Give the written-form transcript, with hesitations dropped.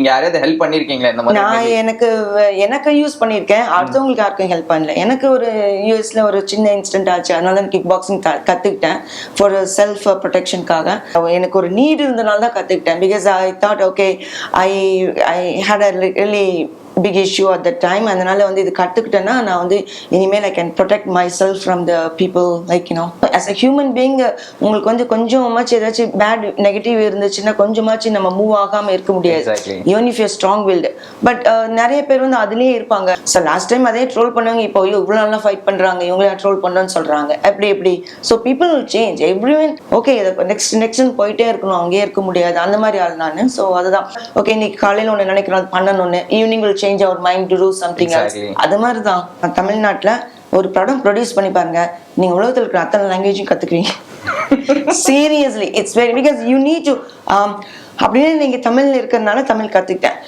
நீங்க யாரையாவது ஹெல்ப் பண்ணிருக்கீங்களா இந்த மாதிரி? நான் எனக்கு யூஸ் பண்ணியிருக்கேன், அடுத்தவங்களுக்கு யாருக்கும் ஹெல்ப் பண்ணல. எனக்கு ஒரு யூஎஸ்ல ஒரு சின்ன இன்சிடென்ட் ஆச்சு, அதனால தான் கிக் பாக்ஸிங் கத்துக்கிட்டேன் ஃபார் செல்ஃப் ப்ரொடெக்ஷனுக்காக. எனக்கு ஒரு நீட் இருந்தனால தான் கத்துக்கிட்டேன். Because I thought okay I I had a really big issue at the time. அதனால வந்து இது கற்றுக்கிட்டேன்னா நான் வந்து இனிமேல் I can protect myself from the people. Like you know as a human being உங்களுக்கு வந்து கொஞ்சமாச்சு ஏதாச்சும் பேட் நெகட்டிவ் இருந்துச்சுன்னா கொஞ்சமாச்சு நம்ம மூவ் ஆகாமல் இருக்க முடியாது, even if you strong wild. But நிறைய பேர் வந்து அதுலேயே இருப்பாங்க. ஸோ லாஸ்ட் டைம் அதே ட்ரோல் பண்ணவங்க இப்போ இவ்வளோ நல்லா ஃபைட் பண்ணுறாங்க, இவங்களே ட்ரோல் பண்ணுறோன்னு சொல்கிறாங்க. எப்படி so people will change everyone. Okay இதை நெக்ஸ்ட் போயிட்டே இருக்கணும், அங்கேயே இருக்க முடியாது, அந்த மாதிரி ஆள் நான். ஸோ அதுதான் ஓகே இன்னைக்கு காலையில் ஒன்று நினைக்கிறோம் அது பண்ணணும்னு, evening will change our mind to do something else. அது மாதிரி தான் தமிழ்நாட்டில் ஒரு படம் ப்ரொடியூஸ் பண்ணி பாருங்க, நீங்க உலகத்தில் இருக்கிற அத்தனை லாங்குவேஜும் கத்துக்குவீங்க. Seriously it's very because you need to. அப்படின்னு நீங்க தமிழ்ல இருக்கிறதுனால தமிழ் கத்துக்கிட்டேன்.